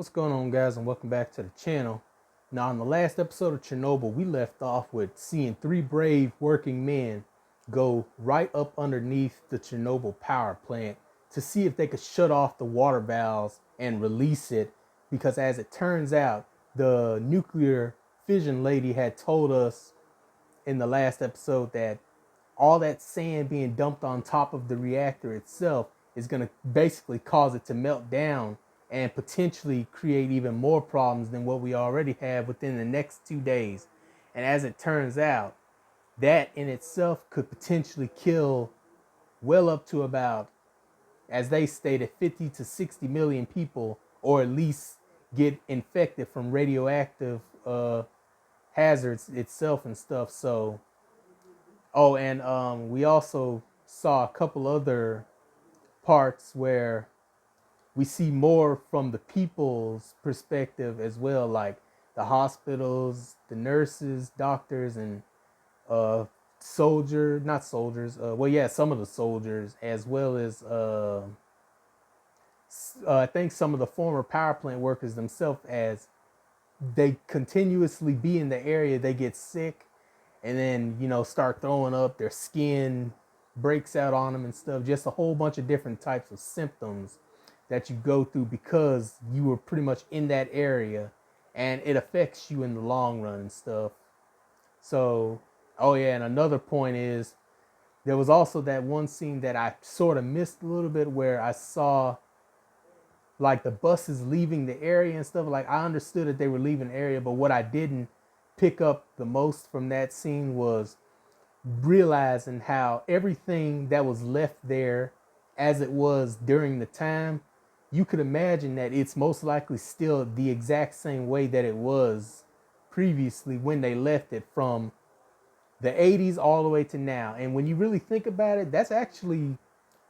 What's going on, guys, and welcome back to the channel. Now, in the last episode of Chernobyl, we left off with seeing three brave working men go right up underneath the Chernobyl power plant to see if they could shut off the water valves and release it, because as it turns out, the nuclear fission lady had told us in the last episode that all that sand being dumped on top of the reactor itself is going to basically cause it to melt down and potentially create even more problems than what we already have within the next 2 days. And as it turns out, that in itself could potentially kill well up to about, as they stated, 50 to 60 million people, or at least get infected from radioactive hazards itself and stuff. So, we also saw a couple other parts where we see more from the people's perspective as well, like the hospitals, the nurses, doctors, and some of the soldiers, as well as I think some of the former power plant workers themselves, as they continuously be in the area, they get sick and then, start throwing up, their skin breaks out on them and stuff. Just a whole bunch of different types of symptoms that you go through because you were pretty much in that area, and it affects you in the long run and stuff. So, and another point is, there was also that one scene that I sort of missed a little bit, where I saw like the buses leaving the area and stuff. Like, I understood that they were leaving the area, but what I didn't pick up the most from that scene was realizing how everything that was left there as it was during the time, you could imagine that it's most likely still the exact same way that it was previously when they left it, from the 80s all the way to now. And when you really think about it, that's actually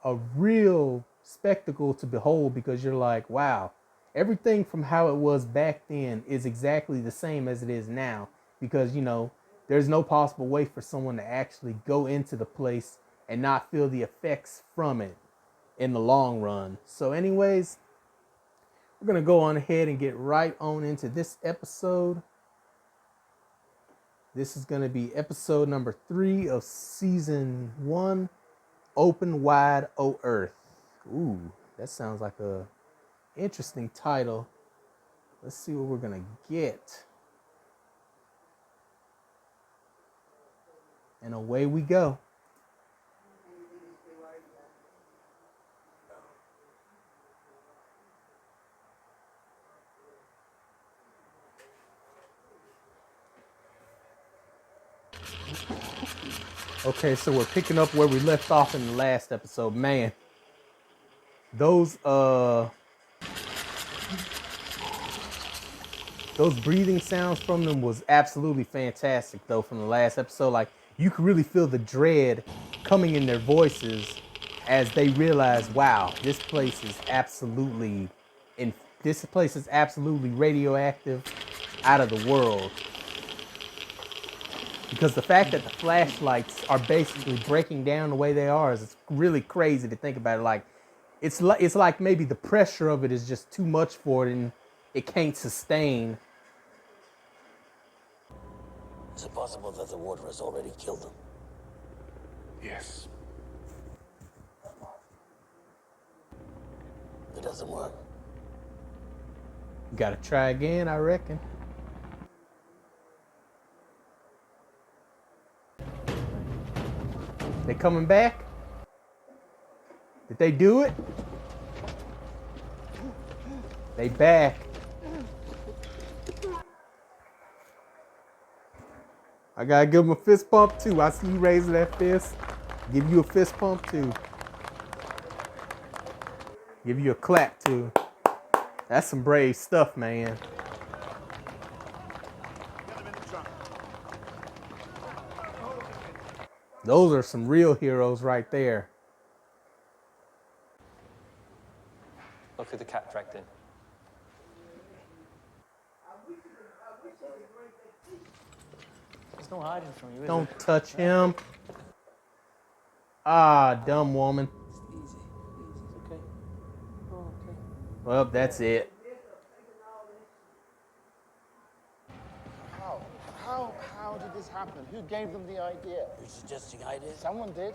a real spectacle to behold, because you're like, wow, everything from how it was back then is exactly the same as it is now, because there's no possible way for someone to actually go into the place and not feel the effects from it in the long run. So anyways, we're going to go on ahead and get right on into this episode. This is going to be episode number 3 of season 1, Open Wide, O Earth. Ooh, that sounds like a interesting title. Let's see what we're going to get. And away we go. Okay, so we're picking up where we left off in the last episode. Man, those breathing sounds from them was absolutely fantastic, though, from the last episode. Like, you could really feel the dread coming in their voices as they realize, wow, this place is absolutely radioactive, out of the world. Because the fact that the flashlights are basically breaking down the way they are is really crazy to think about it. Like, it's like maybe the pressure of it is just too much for it, and it can't sustain. Is it possible that the water has already killed them? Yes. It doesn't work. Gotta try again, I reckon. They coming back? Did they do it? They back. I gotta give them a fist pump too. I see you raising that fist. Give you a fist pump too. Give you a clap too. That's some brave stuff, man. Those are some real heroes right there. Look who the cat dragged in. There's no hiding from you, is Don't touch him. Ah, dumb woman. Easy. Okay. Oh, okay. Well, that's it. How did this happen? Who gave them the idea? You're suggesting I did? Someone did.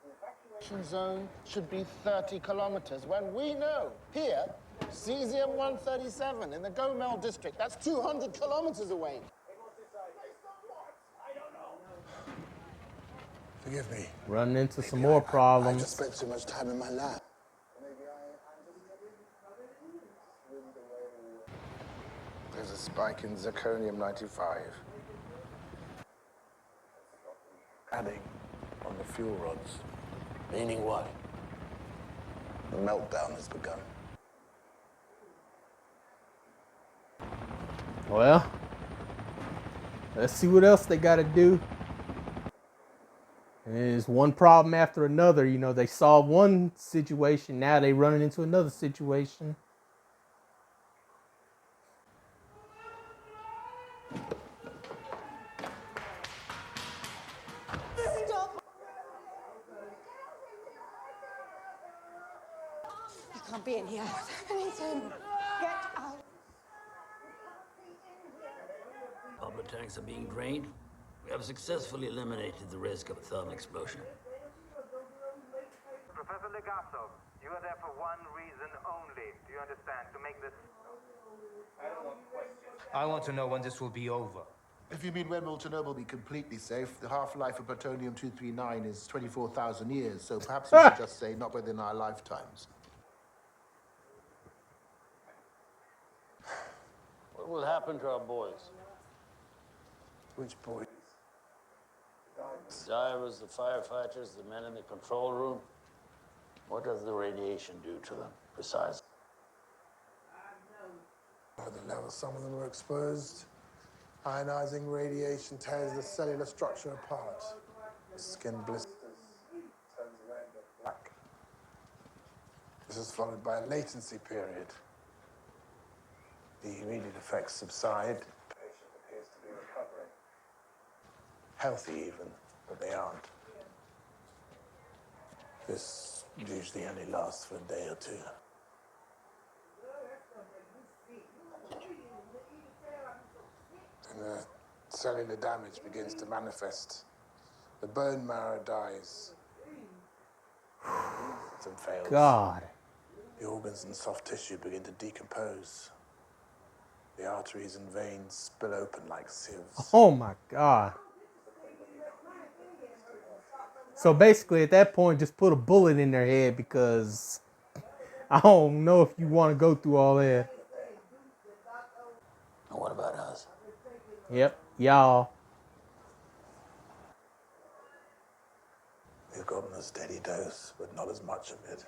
The evacuation zone should be 30 kilometers when we know here, cesium-137 in the Gomel district, that's 200 kilometers away. Forgive me. Running into some more problems. I just spent too much time in my lab. There's a spike in zirconium-95. Adding on the fuel rods. Meaning what? The meltdown has begun. Well, let's see what else they got to do. And it's one problem after another. You know, they solved one situation. Now they running into another situation. You can't be in here. What's happening? Get out. Upper tanks are being drained. We have successfully eliminated the risk of a thermal explosion. Professor Legasso, you are there for one reason only. Do you understand? To make this... I want to know when this will be over. If you mean when will Chernobyl be completely safe, the half-life of plutonium-239 is 24,000 years, so perhaps we should just say not within our lifetimes. What will happen to our boys? Which boy? The divers, the firefighters, the men in the control room? What does the radiation do to them, precisely? At the level some of them were exposed. Ionizing radiation tears the cellular structure apart. The skin blisters, turns red and black. This is followed by a latency period. The immediate effects subside. The patient appears to be recovering. Healthy even, but they aren't. This usually only lasts for a day or two. And the cellular damage begins to manifest. The bone marrow dies. Some fails. God. The organs and soft tissue begin to decompose. The arteries and veins spill open like sieves. Oh my God. So basically at that point, just put a bullet in their head because I don't know if you want to go through all that. And what about us? Yep, y'all. We've gotten a steady dose, but not as much of it.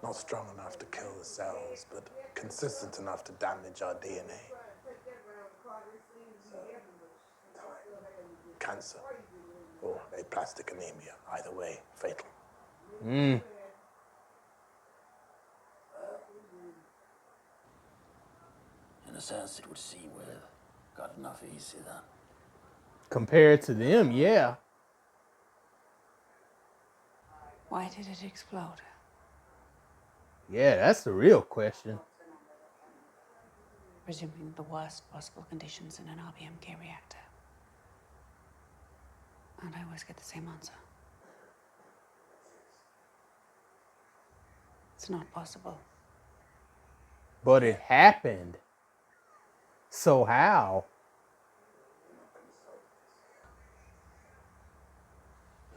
Not strong enough to kill the cells, but consistent enough to damage our DNA. Cancer or aplastic anemia, either way, fatal. Mm. In a sense, it would seem we've got enough easy then. Compared to them, yeah. Why did it explode? Yeah, that's the real question. Presuming the worst possible conditions in an RBMK reactor. And I always get the same answer. It's not possible. But it happened. So how?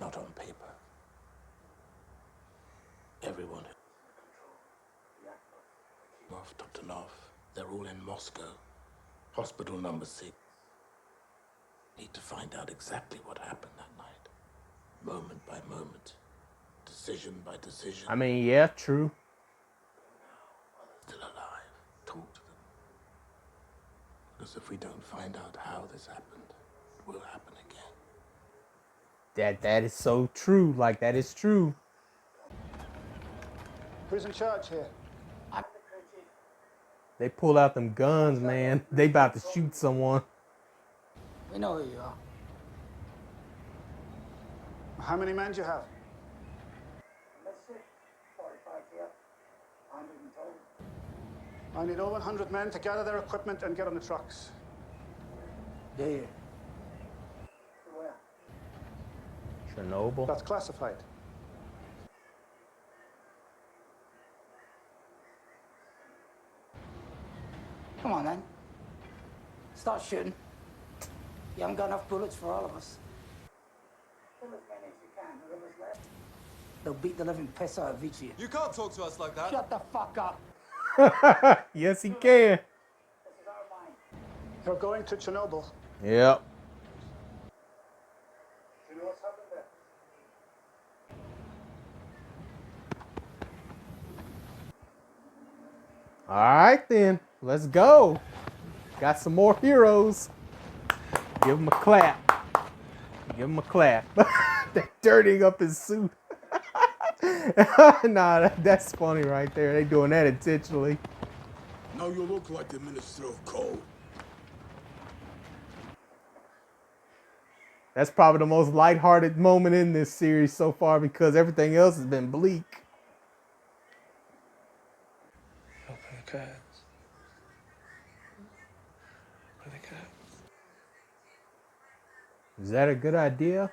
Not on paper. Everyone. Off, Dr. Nov. They're all in Moscow. Hospital number 6. Need to find out exactly what happened that night. Moment by moment. Decision by decision. I mean, yeah, true. Still alive. Talk to them. Because if we don't find out how this happened, it will happen again. That is so true. Like, that is true. Who's in charge here? They pull out them guns, man. They about to shoot someone. We know who you are. How many men do you have? I need over 100 men to gather their equipment and get on the trucks. Yeah. Chernobyl. That's classified. Come on, then. Start shooting. You haven't got enough bullets for all of us. Kill as many as you can, whoever's left. They'll beat the living piss out of each of you. You can't talk to us like that. Shut the fuck up. Yes, he can. You're going to Chernobyl. Yep. Do you know what's happened there? All right, then. Let's go. Got some more heroes. Give him a clap. Give him a clap. They're dirtying up his suit. Nah, that's funny right there. They doing that intentionally. Now you look like the Minister of Coal. That's probably the most lighthearted moment in this series so far because everything else has been bleak. Open the curtains. Open the curtains. Is that a good idea?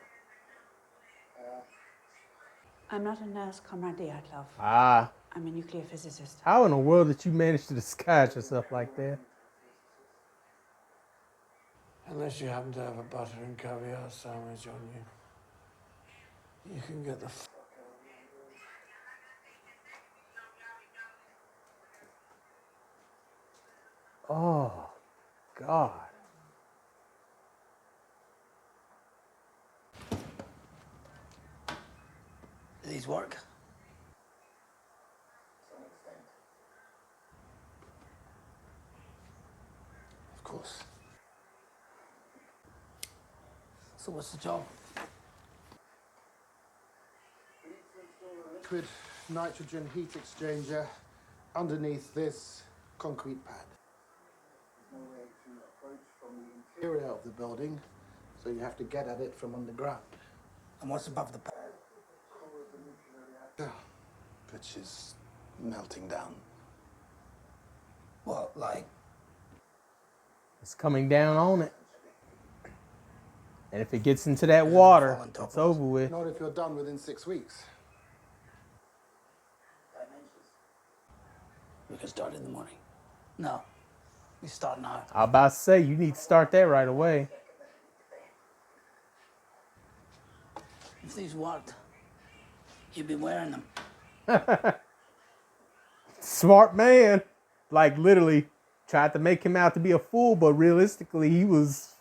I'm not a nurse, Comrade Dyatlov. Ah. I'm a nuclear physicist. How in the world did you manage to disguise yourself like that? Unless you happen to have a butter and caviar sandwich on you, you can get the fuck out. Oh, God. Do these work? Of course. So what's the job? Liquid nitrogen heat exchanger underneath this concrete pad. There's no way to approach from the interior of the building, so you have to get at it from underground. And what's above the pad? Which is melting down. What, like? It's coming down on it. And if it gets into that water, it's over with. Not if you're done within 6 weeks. We can start in the morning. No, we start now. I was about to say, you need to start that right away. If these worked, you'd be wearing them. Smart man. Like literally tried to make him out to be a fool, but realistically he was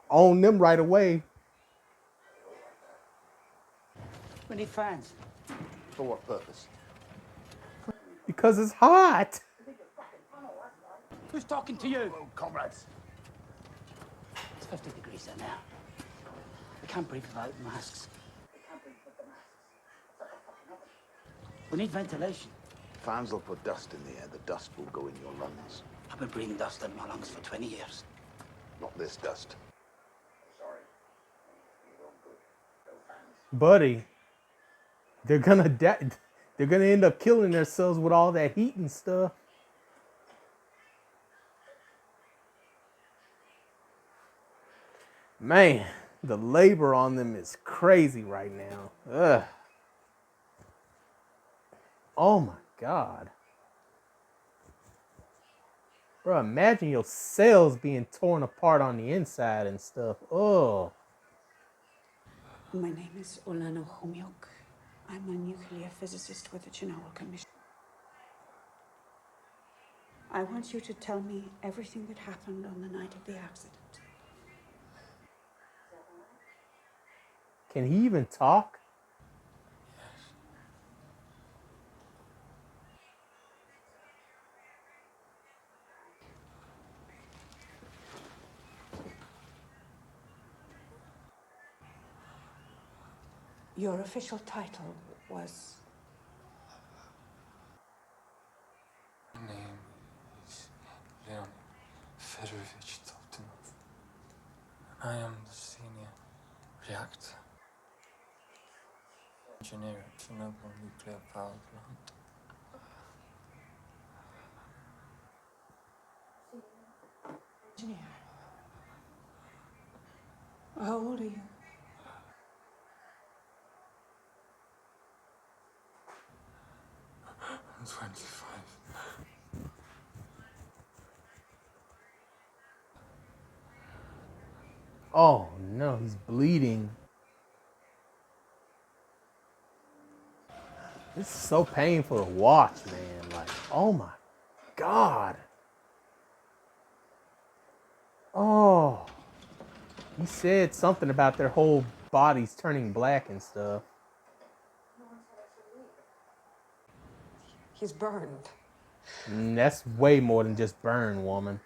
on them right away. We need fans. For what purpose? Because it's hot. Who's talking to you? Oh, comrades. It's 50 degrees in there. We can't breathe without masks. We need ventilation. Fans will put dust in the air. The dust will go in your lungs. I've been breathing dust in my lungs for 20 years. Not this dust. Buddy, they're gonna die. They're gonna end up killing themselves with all that heat and stuff. Man, the labor on them is crazy right now. Ugh. Oh my God. Bro, imagine your cells being torn apart on the inside and stuff. Oh. My name is Olena Khomyuk. I'm a nuclear physicist with the Chernobyl Commission. I want you to tell me everything that happened on the night of the accident. Can he even talk? Your official title was? My name is Leon Fedorovich Toltonov. I am the senior reactor engineer at Chernobyl nuclear power plant. engineer. How old are you? I'm 25. Oh no, he's bleeding. This is so painful to watch, man. Like, oh my God. Oh. He said something about their whole bodies turning black and stuff. He's burned. That's way more than just burn, woman.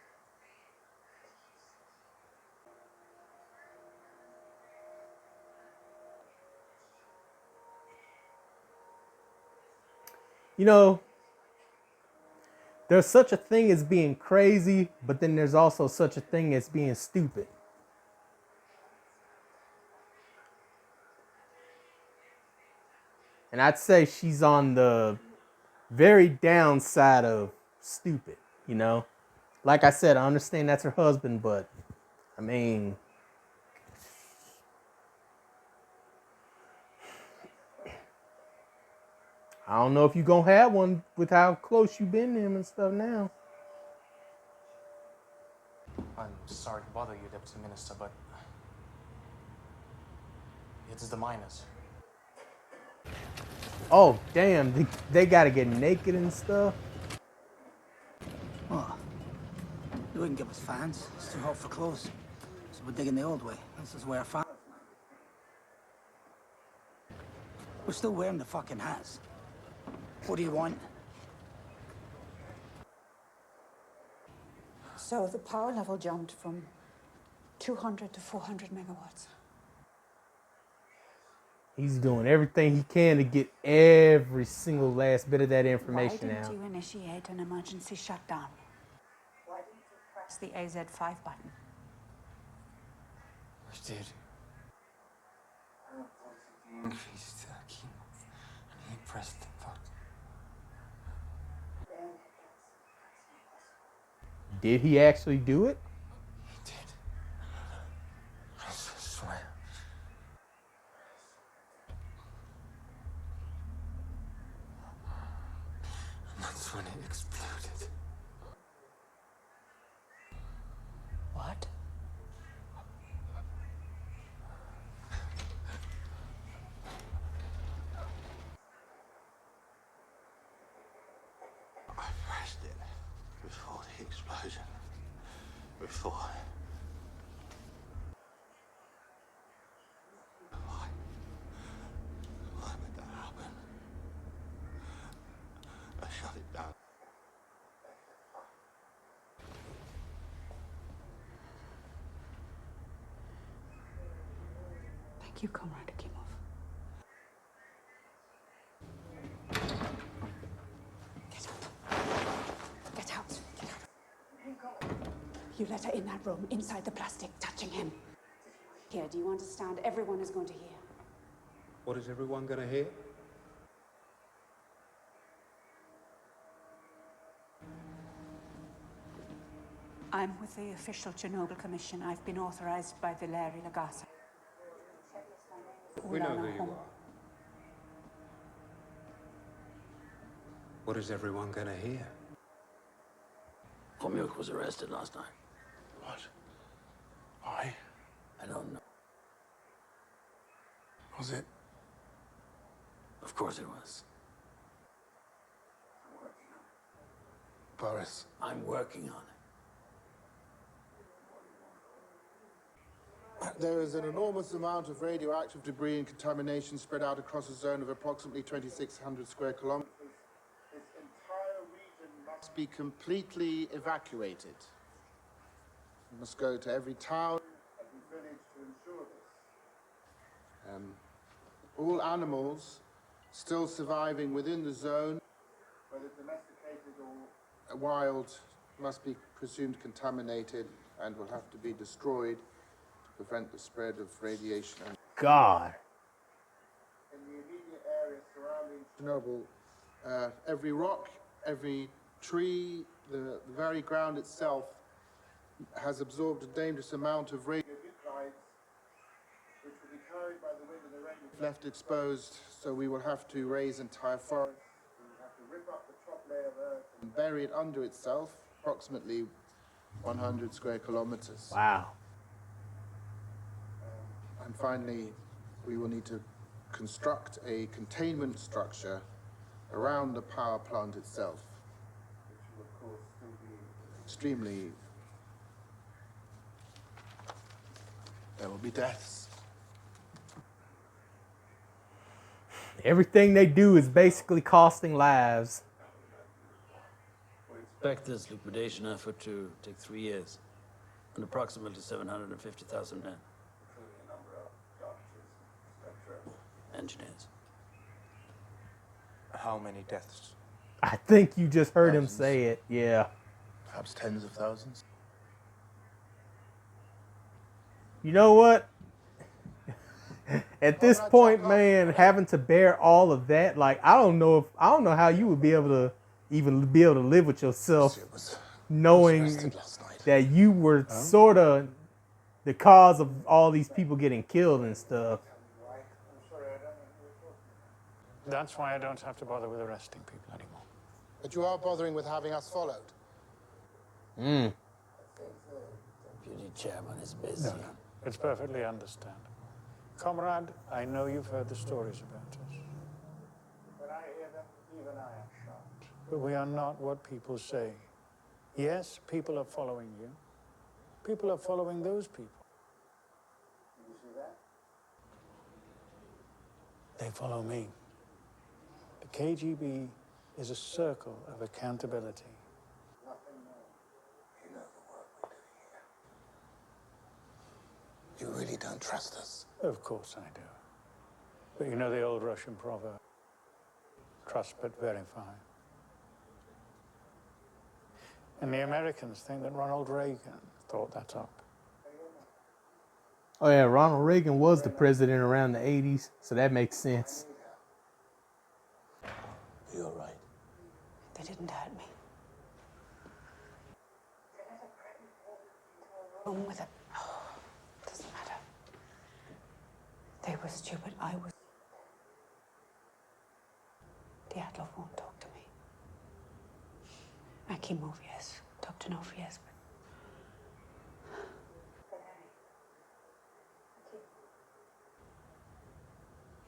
You know, there's such a thing as being crazy, but then there's also such a thing as being stupid. And I'd say she's on the very downside of stupid, you know? Like I said, I understand that's her husband, but I mean, I don't know if you're gonna have one with how close you've been to him and stuff now. I'm sorry to bother you, Deputy Minister, but it's the miners. Oh, damn, they gotta get naked and stuff. What? They wouldn't give us fans. It's too hot for clothes. So we're digging the old way. This is where our fans... We're still wearing the fucking hats. What do you want? So the power level jumped from 200 to 400 megawatts. He's doing everything he can to get every single last bit of that information Why out. didn't you initiate an emergency shutdown? Why didn't you press the AZ5 button? I did. Increased chemo, and he pressed the button. Did he actually do it? He did. I swear. And that's when it exploded. What? I pressed it before the explosion. Before. Why would that happen? I shut it down. Thank you, Comrade Akimov. Get out. Get out. Get out. You let her in that room, inside the plastic, touching him. Here, do you understand? Everyone is going to hear. What is everyone going to hear? I'm with the official Chernobyl Commission. I've been authorized by Valery Lagasa. We know who you are. What is everyone going to hear? Homyuk was arrested last night. What? Why? I don't know. Was it? Of course it was. Boris. I'm working on it. There is an enormous amount of radioactive debris and contamination spread out across a zone of approximately 2,600 square kilometers. This entire region must be completely evacuated. We must go to every town, every village to ensure this. All animals still surviving within the zone, whether domesticated or wild, must be presumed contaminated and will have to be destroyed to prevent the spread of radiation. God. In the immediate area surrounding Chernobyl, every rock, every tree, the very ground itself has absorbed a dangerous amount of radionuclides, which will be carried by the wind and the rain if left exposed. So we will have to raise entire forests. We will have to rip up the top layer of earth and bury it under itself, approximately 100 square kilometers. Wow. And finally, we will need to construct a containment structure around the power plant itself, which will of course still be extremely... There will be deaths. Everything they do is basically costing lives. We expect this liquidation effort to take 3 years and approximately 750,000 men. Engineers. How many deaths? I think you just heard him say it. Yeah. Perhaps tens of thousands. You know what? At this point, man, having to bear all of that, like I don't know how you would be able to even be able to live with yourself, knowing that you were sort of the cause of all these people getting killed and stuff. That's why I don't have to bother with arresting people anymore. But you are bothering with having us followed. Mm. Deputy Chairman is busy. No, it's perfectly understandable. Comrade, I know you've heard the stories about us. When I hear them, even I am shocked. But we are not what people say. Yes, people are following you. People are following those people. You see that? They follow me. The KGB is a circle of accountability. Nothing more. You know the work we do here. You really don't trust us? Of course I do. But you know the old Russian proverb, trust but verify. And the Americans think that Ronald Reagan thought that up. Oh yeah, Ronald Reagan was the president around the 80s, so that makes sense. You're right. They didn't hurt me. Room with a... Oh, doesn't matter. They were stupid. I was... Dyatlov won't talk to me. Akimov, yes. Dobtonov, yes, but...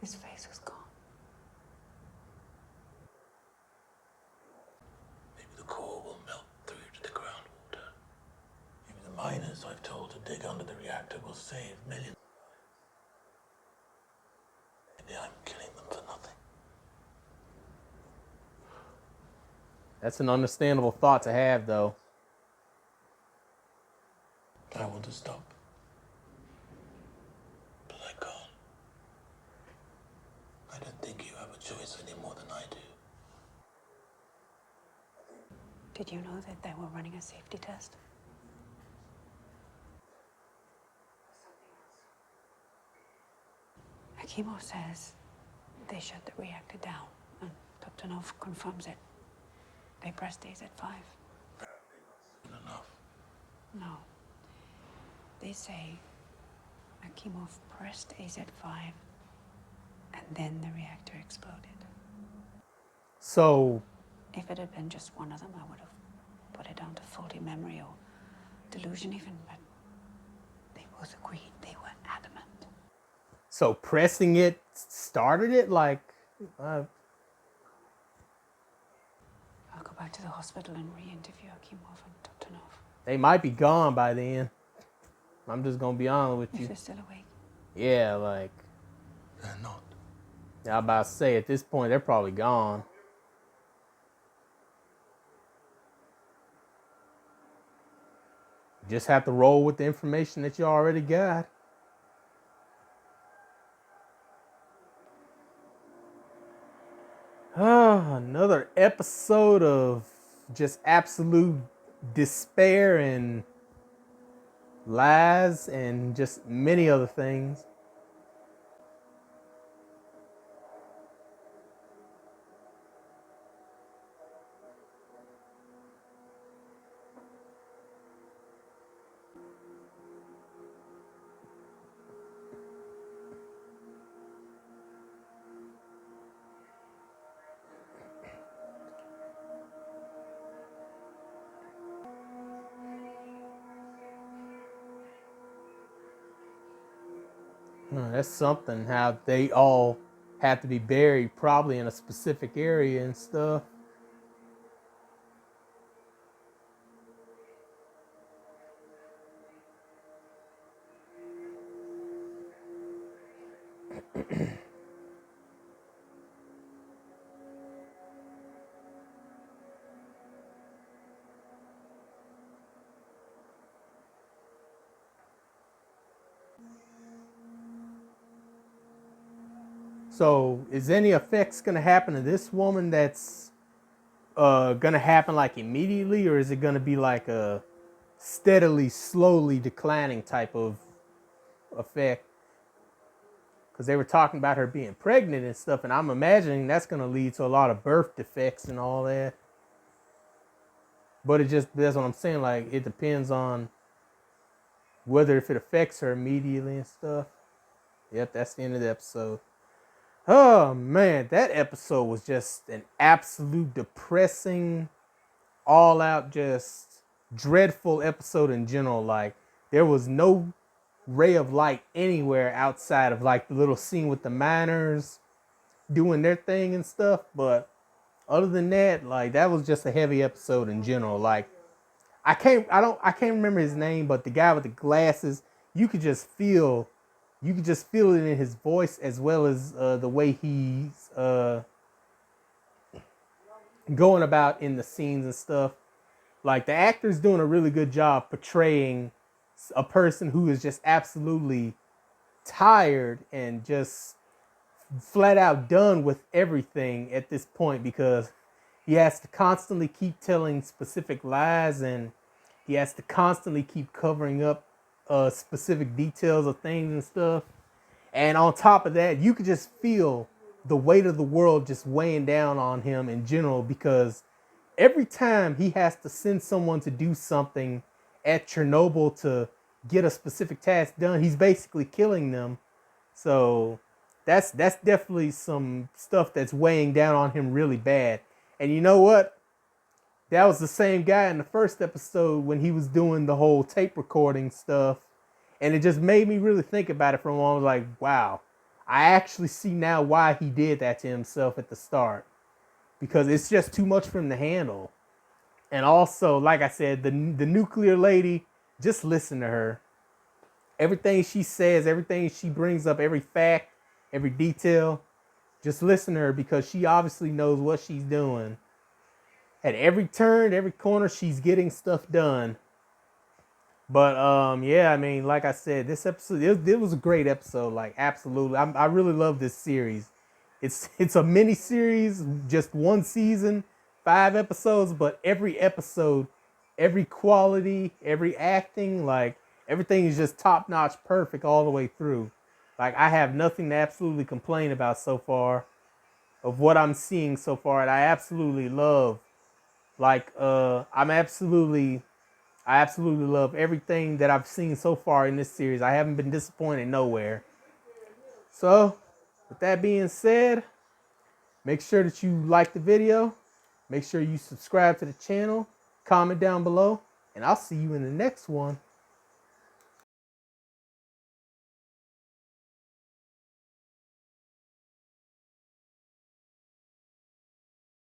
His face was gone. Maybe the core will melt through to the groundwater. Maybe the miners I've told to dig under the reactor will save millions. Maybe I'm killing them for nothing. That's an understandable thought to have, though. I want to stop. But I can't. I don't think you have a choice any more than I do. Did you know that they were running a safety test? Akimov says they shut the reactor down, and Dobtonov confirms it. They pressed AZ5. Enough. No. They say Akimov pressed AZ5, and then the reactor exploded. So... If it had been just one of them, I would have put it down to faulty memory or delusion even, but they both agreed. They were adamant. So pressing it started it? Like... I'll go back to the hospital and re-interview Akimov and Dobtonov. They might be gone by then. I'm just gonna be honest with you. If they're still awake. Yeah, like... They're not. Yeah, I'm about to say, at this point, they're probably gone. Just have to roll with the information that you already got. Another episode of just absolute despair and lies and just many other things. That's something, how they all have to be buried probably in a specific area and stuff. So is any effects gonna happen to this woman that's gonna happen like immediately, or is it gonna be like a steadily, slowly declining type of effect? Because they were talking about her being pregnant and stuff, and I'm imagining that's gonna lead to a lot of birth defects and all that. But that's what I'm saying, like it depends on whether if it affects her immediately and stuff. Yep, that's the end of the episode. Oh man, that episode was just an absolute depressing, all out, just dreadful episode in general. Like there was no ray of light anywhere outside of like the little scene with the miners doing their thing and stuff. But other than that, like that was just a heavy episode in general. Like I can't remember his name, but the guy with the glasses, you could just feel it in his voice as well as the way he's going about in the scenes and stuff. Like the actor's doing a really good job portraying a person who is just absolutely tired and just flat out done with everything at this point, because he has to constantly keep telling specific lies, and he has to constantly keep covering up specific details of things and stuff. And on top of that, you could just feel the weight of the world just weighing down on him in general, because every time he has to send someone to do something at Chernobyl to get a specific task done, he's basically killing them. So that's definitely some stuff that's weighing down on him really bad. And you know what? That was the same guy in the first episode when he was doing the whole tape recording stuff. And it just made me really think about it for a moment. I was like, wow, I actually see now why he did that to himself at the start. Because it's just too much for him to handle. And also, like I said, the nuclear lady, just listen to her. Everything she says, everything she brings up, every fact, every detail, just listen to her, because she obviously knows what she's doing. At every turn, every corner, she's getting stuff done. But yeah, I mean, like I said, this episode, it was a great episode. Like, absolutely, I really love this series. It's a mini series, just one season, 5 episodes, but every episode, every quality, every acting, like everything is just top notch, perfect all the way through. Like I have nothing to absolutely complain about so far of what I'm seeing so far, and I absolutely love. Like I absolutely love everything that I've seen so far in this series. I haven't been disappointed nowhere. So, with that being said, make sure that you like the video. Make sure you subscribe to the channel. Comment down below. And I'll see you in the next one.